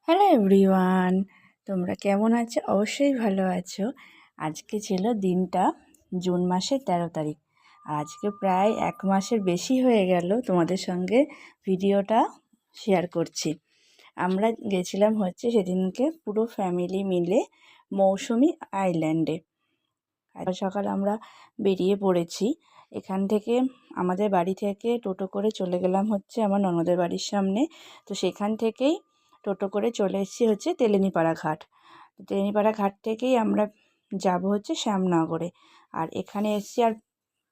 Hello everyone, তোমরা কেমন আছো? অবশ্যই ভালো আছো। আজকে ছিল দিনটা জুন মাসের 13 তারিখ। আর আজকে প্রায় 1 মাসের বেশি হয়ে গেল তোমাদের সঙ্গে ভিডিওটা শেয়ার করছি। আমরা গেছিলাম সেদিনকে পুরো ফ্যামিলি মিলে মৌসুমী আইল্যান্ডে। সকাল আমরা বেরিয়ে পড়েছি। এখান থেকে আমাদের বাড়ি থেকে টোটো করে চলে গেলাম আমার ননদের বাড়ির সামনে। তো সেখান থেকেই টোটো করে চলে এসেছি তেলেনীপাড়া ঘাট। তেলেনীপাড়া ঘাট থেকেই আমরা যাব শ্যামনগরে। আর এখানে এসেছি, আর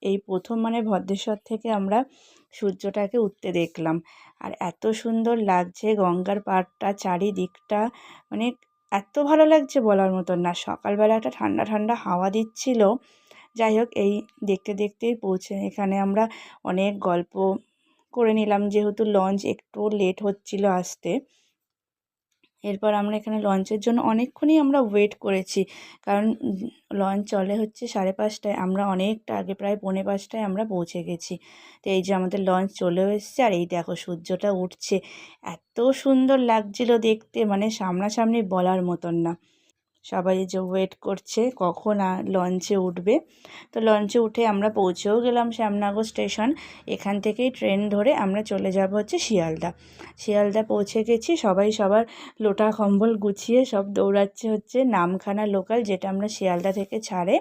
এই প্রথম ভদ্রেশ্বর থেকে আমরা সূর্যটাকে উঠতে দেখলাম। আর এত সুন্দর লাগছে গঙ্গার পাড়টা, চারিদিকটা এত ভালো লাগছে বলার মতন না। সকালবেলা একটা ঠান্ডা ঠান্ডা হাওয়া দিচ্ছিল। যাই হোক, এই দেখতে দেখতেই এখানে আমরা অনেক গল্প করে নিলাম, যেহেতু লঞ্চ একটু লেট হচ্ছিল আসতে। এরপর আমরা এখানে লঞ্চের জন্য অনেকক্ষণই আমরা ওয়েট করেছি, কারণ লঞ্চ চলে 5:30টায়। আমরা অনেকটা আগে, প্রায় 4:45টায় আমরা পৌঁছে গেছি। তো এই যে আমাদের লঞ্চ চলেও এসেছে, আর এই দেখো সূর্যটা উঠছে। এত সুন্দর লাগছিল দেখতে, সামনাসামনি বলার মতন না। সবাই যে ওয়েট করছে কখন লঞ্চে উঠবে। তো লঞ্চে উঠে আমরা পৌঁছেও গেলাম শ্যামনগর স্টেশন। এখান থেকেই ট্রেন ধরে আমরা চলে যাব শিয়ালদা পৌঁছে গেছি। সবাই সবার লোটা কম্বল গুছিয়ে সব দৌড়াচ্ছে নামখানা লোকাল, যেটা আমরা শিয়ালদা থেকে ছাড়ে,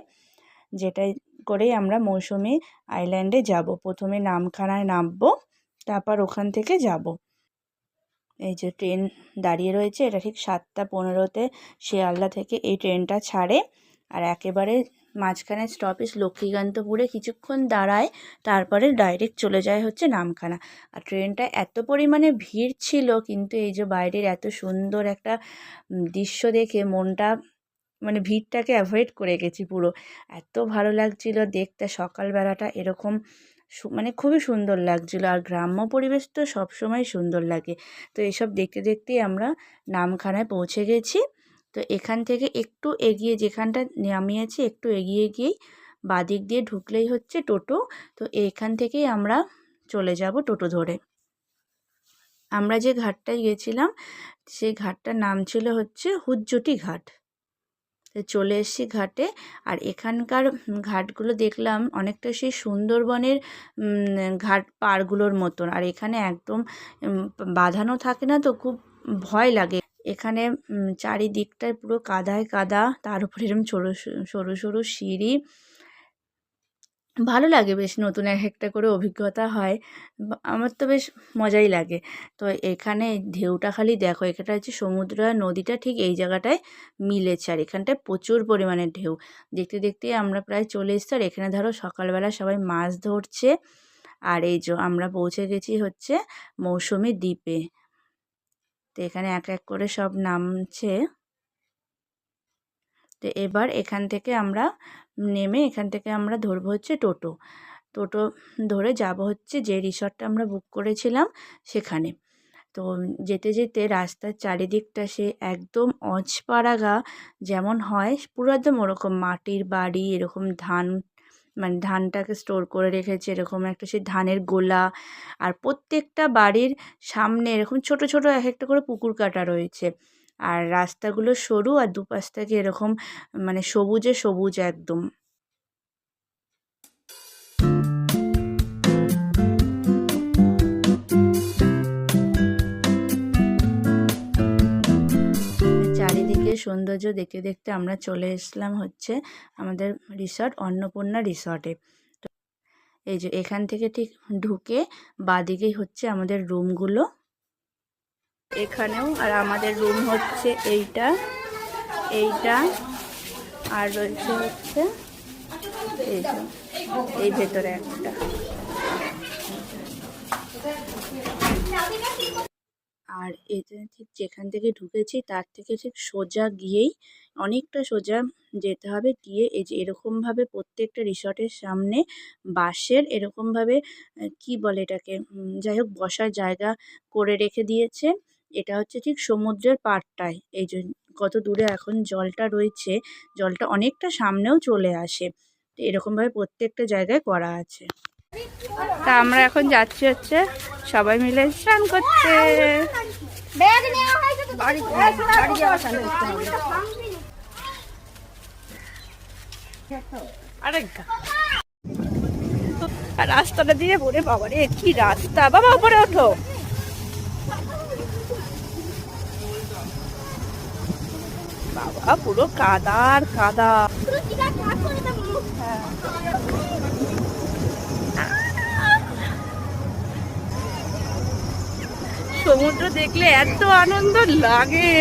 যেটাই করেই আমরা মৌসুমী আইল্যান্ডে যাব। প্রথমে নামখানায় নামবো, তারপর ওখান থেকে যাব। এই যে ট্রেন দাঁড়িয়ে রয়েছে, এটা ঠিক 7:15-তে শিয়ালদা থেকে এই ট্রেনটা ছাড়ে। আর একেবারে মাঝখানে স্টপেজ লক্ষ্মীকান্তপুরে কিছুক্ষণ দাঁড়ায়, তারপরে ডাইরেক্ট চলে যায় নামখানা। আর ট্রেনটা এত পরিমাণে ভিড় ছিল, কিন্তু এই যে বাইরের এত সুন্দর একটা দৃশ্য দেখে মনটা ভিড়টাকে অ্যাভয়েড করে গেছি পুরো। এত ভালো লাগছিল দেখতে। সকালবেলাটা এরকম খুবই সুন্দর লাগছিল। আর গ্রাম্য পরিবেশ তো সবসময় সুন্দর লাগে। তো এসব দেখতে দেখতেই আমরা নামখানায় পৌঁছে গেছি। তো এখান থেকে একটু এগিয়ে, যেখানটা নামিয়েছি একটু এগিয়ে গিয়েই বাদিক দিয়ে ঢুকলেই টোটো। তো এখান থেকেই আমরা চলে যাব টোটো ধরে। আমরা যে ঘাটটায় গেছিলাম সেই ঘাটটার নাম ছিল হুজ্জুটি ঘাট। চলে এসেছি ঘাটে। আর এখানকার ঘাটগুলো দেখলাম অনেকটা সেই সুন্দরবনের ঘাট পাড়গুলোর মতন। আর এখানে একদম বাঁধানো থাকে না, তো খুব ভয় লাগে। এখানে চারিদিকটায় পুরো কাদায় কাদা, তার উপরে এরকম সরু সরু সিঁড়ি। ভালো লাগে বেশ, নতুন একটা করে অভিজ্ঞতা হয়। আমার তো বেশ মজাই লাগে। তো এখানে ঢেউটা খালি দেখো, এটা সমুদ্র আর নদীটা ঠিক এই জায়গাটায় মিলেছে। আর এখানটায় প্রচুর পরিমাণে ঢেউ। দেখতে দেখতে আমরা প্রায় চলে এসেছি। আর এখানে ধরো সকালবেলা সবাই মাছ ধরছে। আর এই যে আমরা পৌঁছে গেছি মৌসুমী দ্বীপে। তো এখানে এক এক করে সব নামছে। তো এবার এখান থেকে আমরা নেমে এখান থেকে আমরা ধরবো টোটো। টোটো ধরে যাব যে রিসর্টটা আমরা বুক করেছিলাম সেখানে। তো যেতে যেতে রাস্তার চারিদিকটা সে একদম অজপাড়াগা যেমন হয়, পুরো একদম ওরকম মাটির বাড়ি, এরকম ধান ধানটাকে স্টোর করে রেখেছে, এরকম একটা সেই ধানের গোলা। আর প্রত্যেকটা বাড়ির সামনে এরকম ছোট ছোট এক একটা করে পুকুর কাটা রয়েছে। আর রাস্তাগুলো সরু, আর দুপাশ থেকে এরকম সবুজে সবুজ একদম। চারিদিকে সৌন্দর্য দেখতে দেখতে আমরা চলে এসলাম আমাদের রিসর্ট অন্নপূর্ণা রিসর্টে। তো এই যে এখান থেকে ঠিক ঢুকে বাদিকেই আমাদের রুমগুলো এখানেও। আর আমাদের রুম এইটা আর রয়েছে এই ভেতরে একটা। আর এটা ঠিক যেখান থেকে ঢুকেছি তার থেকে ঠিক সোজা গিয়েই, অনেকটা সোজা যেতে হবে, গিয়ে এই যে এরকমভাবে প্রত্যেকটা রিসর্টের সামনে বাঁশের এরকমভাবে কি বলে এটাকে, যাই হোক বসার জায়গা করে রেখে দিয়েছে। এটা ঠিক সমুদ্রের পাড়টায়। এই যে কত দূরে এখন জলটা রয়েছে, জলটা অনেকটা সামনেও চলে আসে। তো এরকমভাবে প্রত্যেকটা জায়গায় করা আছে। তা আমরা এখন যাচ্ছি সবাই মিলে স্নান করতে। ব্যাগ নেওয়া হয়েছে তো বাড়ি যাওয়া চালু করতে হবে। আরে রাস্তাটা দিয়ে বলে বাবা রে কি রাস্তা, বাবা উপরে ওঠো। বাবা পুরো কাদার কাদা। সমুদ্র দেখলে এত আনন্দ লাগে।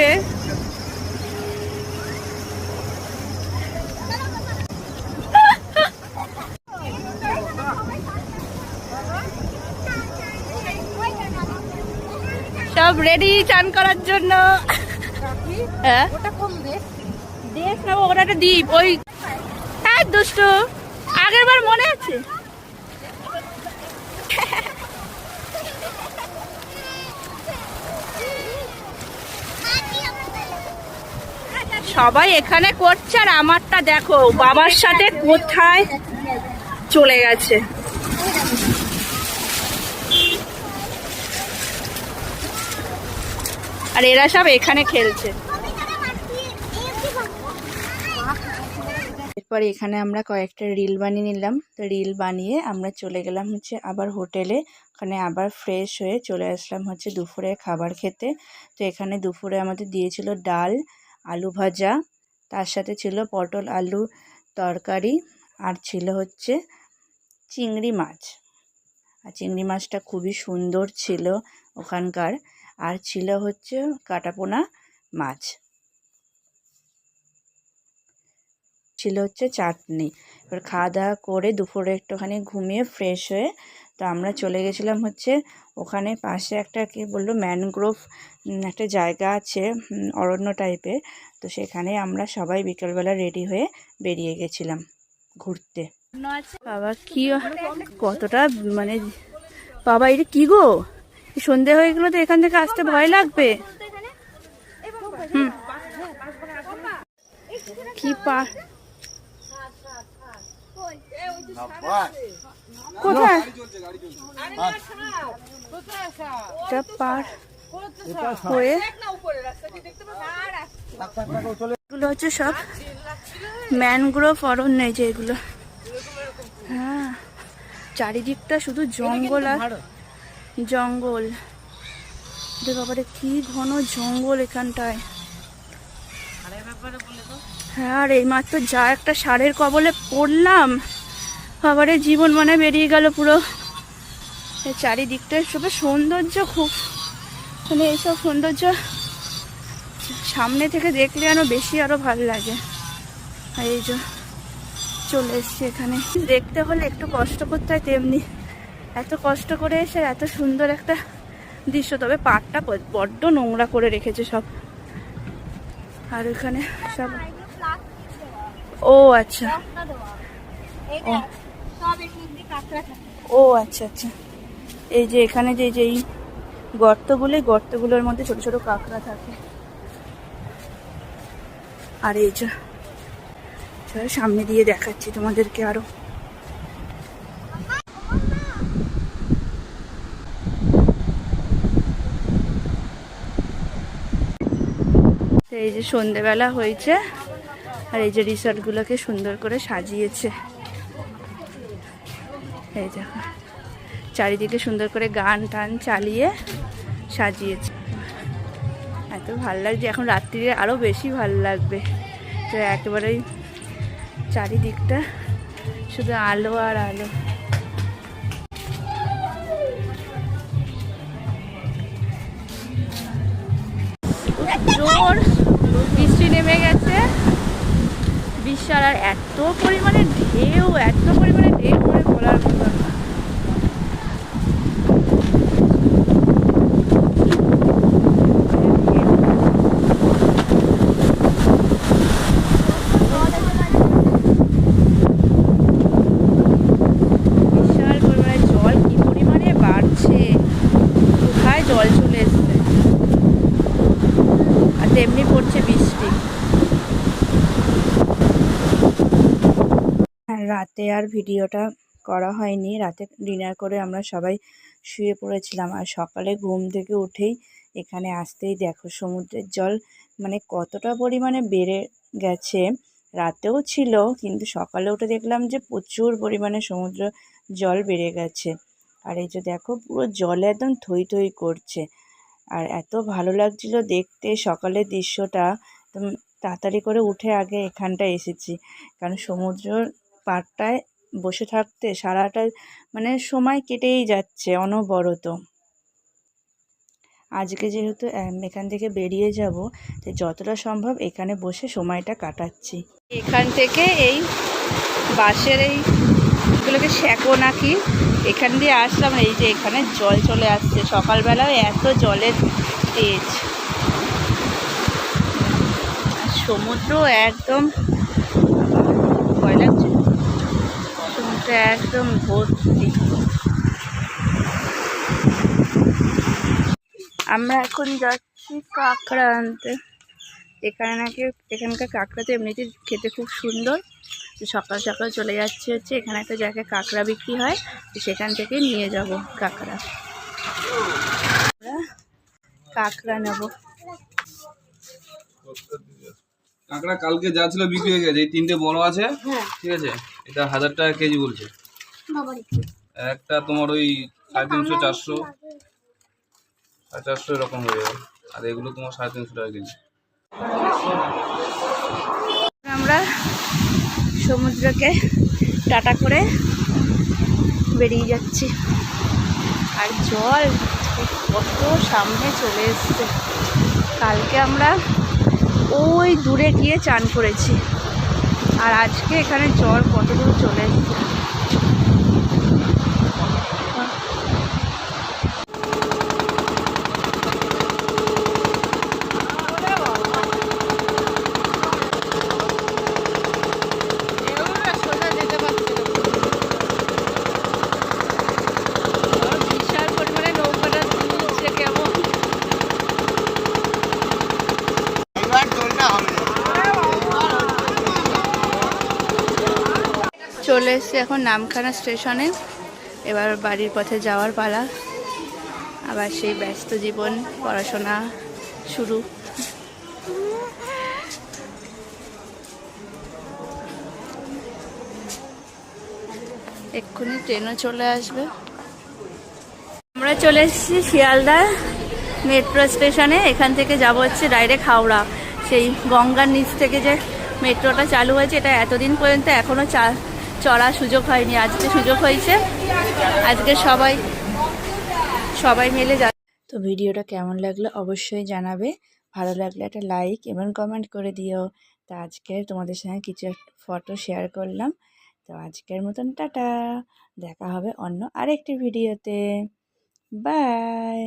সব রেডি চান করার জন্য। হ্যাঁ দেশ না, ওটা একটা দ্বীপ। ওই হ্যাঁ দুষ্ট, আগের বার মনে আছে। সবাই এখানে করছে আর আমারটা দেখো বাবার সাথে কোথায় চলে গেছে। আর এরা সব এখানে খেলছে। এরপর এখানে আমরা কয়েকটা রিল বানিয়ে নিলাম। তো রিল বানিয়ে আমরা চলে গেলাম হচ্ছে আবার হোটেলে। ওখানে আবার ফ্রেশ হয়ে চলে আসলাম হচ্ছে দুপুরে খাবার খেতে। তো এখানে দুপুরে আমাদের দিয়েছিল ডাল, আলু ভাজা, তার সাথে ছিল পটল আলু তরকারি, আর ছিল হচ্ছে চিংড়ি মাছ। আর চিংড়ি মাছটা খুবই সুন্দর ছিল ওখানকার। আর ছিল হচ্ছে কাটাপোনা মাছ, ছিল হচ্ছে চাটনি। এবার খাওয়া দাওয়া করে দুপুরে একটুখানি ঘুমিয়ে ফ্রেশ হয়ে তো আমরা চলে গেছিলাম হচ্ছে ওখানে পাশে একটা কি বললো ম্যানগ্রোভ একটা জায়গা আছে, অরণ্য টাইপের। তো সেখানে আমরা সবাই বিকেলবেলা রেডি হয়ে বেরিয়ে গেছিলাম ঘুরতে। বাবা কি কতটা মানে, বাবা এটা কি গো, সন্ধে হয়ে গেলো তো এখান থেকে আসতে ভয় লাগবে। কি পা কোথায় পার হয়ে এগুলো হচ্ছে সব ম্যানগ্রোভ অরণ্য, যে এগুলো। হ্যাঁ চারিদিকটা শুধু জঙ্গল আর জঙ্গল। বাবারে কি ঘন জঙ্গল এখানটায়। হ্যাঁ আর এইমাত্র যা একটা ষাঁড়ের কবলে পড়লাম, বাবারে জীবন মানে বেরিয়ে গেল পুরো। চারিদিকটা সব সৌন্দর্য খুব, মানে এইসব সৌন্দর্য সামনে থেকে দেখলে আরো বেশি আরো ভালো লাগে। আর এই যে চলে এসছি এখানে। দেখতে হলে একটু কষ্ট করতে হয়, তেমনি এত কষ্ট করে এসে এত সুন্দর একটা দৃশ্য। তবে পাড়টা বড্ড নোংরা করে রেখেছে সব। আর ওখানে সব ও আচ্ছা ও আচ্ছা আচ্ছা, এই যে এখানে যে এই গর্তগুলোর মধ্যে ছোট ছোট কাঁকড়া থাকে। আর এই যে সামনে দিয়ে দেখাচ্ছি তোমাদেরকে আরো। এই যে সন্ধেবেলা হয়েছে আর এই যে রিসর্টগুলোকে সুন্দর করে সাজিয়েছে। এই দেখো চারিদিকে সুন্দর করে গান টান চালিয়ে সাজিয়েছে। এত ভালো লাগছে, এখন রাত্রিরে আরো বেশি ভালো লাগবে। তো একেবারেই চারিদিকটা শুধু আলো আর আলো। জোর বৃষ্টি নেমে গেছে বিশাল, আর এত পরিমাণে ঢেউ করে বলার মতো না। বিশাল পরিমাণে জল কি পরিমাণে বাড়ছে, কোথায় জল চলে এসছে। আর তেমনি পড়ছে বৃষ্টি। রাতে আর ভিডিওটা করা হয়নি, রাতে ডিনার করে আমরা সবাই শুয়ে পড়েছিলাম। আর সকালে ঘুম থেকে উঠেই এখানে আসতেই দেখো সমুদ্রের জল মানে কতটা পরিমাণে বেড়ে গেছে। রাতেও ছিল, কিন্তু সকালে উঠে দেখলাম যে প্রচুর পরিমাণে সমুদ্র জল বেড়ে গেছে। আর এই যে দেখো পুরো জলে একদম থই থই করছে। আর এত ভালো লাগছিল দেখতে সকালের দৃশ্যটা। তাড়াতাড়ি করে উঠে আগে এখানটায় এসেছি, কারণ সমুদ্রের পাড়টায় বসে থাকতে সারাটা মানে সময় কেটেই যাচ্ছে অনবরত। আজকে যেহেতু এখান থেকে বেরিয়ে যাব, তো যতটা সম্ভব এখানে বসে সময়টা কাটাচ্ছি। এখান থেকে এই বাঁশের এইগুলোকে শ্যাকো নাকি এখান দিয়ে আসলাম। এই যে এখানে জল চলে আসছে, সকালবেলায় এত জলের তেজ। আর সমুদ্র একদম ভয় লাগছে, সমুদ্র একদম ভর্তি। আমরা এখন যাচ্ছি কাঁকড়া আনতে। এখানে নাকি এখানকার কাঁকড়া তো এমনিতে খেতে খুব সুন্দর। সকাল সকাল চলে যাচ্ছে হচ্ছে এখানে একটা জায়গায় কাঁকড়া বিক্রি হয়, তো সেখান থেকে নিয়ে যাব কাঁকড়া। আমরা কাঁকড়া নেব। কাঁকড়া কালকে যা ছিল বিক্রি হয়ে গেছে। এই 3টে বড় আছে, ঠিক আছে, এটা 1000 টাকা কেজি বলছে। একটা তোমার ওই 350 400 450 এরকম হয়ে যাবে, আর এগুলো তোমার 350 টাকা কেজি। আমরা সমুদ্রকে টাটা করে বেরিয়ে যাচ্ছি। আর জল কত সামনে চলে এসছে। কালকে আমরা ওই দূরে গিয়ে চান করেছি, আর আজকে এখানে জল কত দূর চলে এসছে। বিশাল পরিমাণে নৌকাটা তুলছে কেমন। চলে এসছি এখন নামখানা স্টেশনে। এবার বাড়ির পথে যাওয়ার পালা। আবার সেই ব্যস্ত জীবন, পড়াশোনা শুরু। এক্ষুনি ট্রেনও চলে আসবে। আমরা চলে এসেছি শিয়ালদা মেট্রো স্টেশনে। এখান থেকে যাব হচ্ছে ডাইরেক্ট হাওড়া। সেই গঙ্গার নিচ থেকে যে মেট্রোটা চালু হয়েছে, এটা এতদিন পর্যন্ত এখনও চড়ার সুযোগ হয়নি, আজকে সুযোগ হয়েছে। আজকে সবাই মিলে যা। তো ভিডিওটা কেমন লাগলো অবশ্যই জানাবে। ভালো লাগলে একটা লাইক এবং কমেন্ট করে দিও। তো আজকে তোমাদের সঙ্গে কিছু একটা ফটো শেয়ার করলাম। তো আজকের মতন টাটা, দেখা হবে অন্য আরেকটি ভিডিওতে। বাই।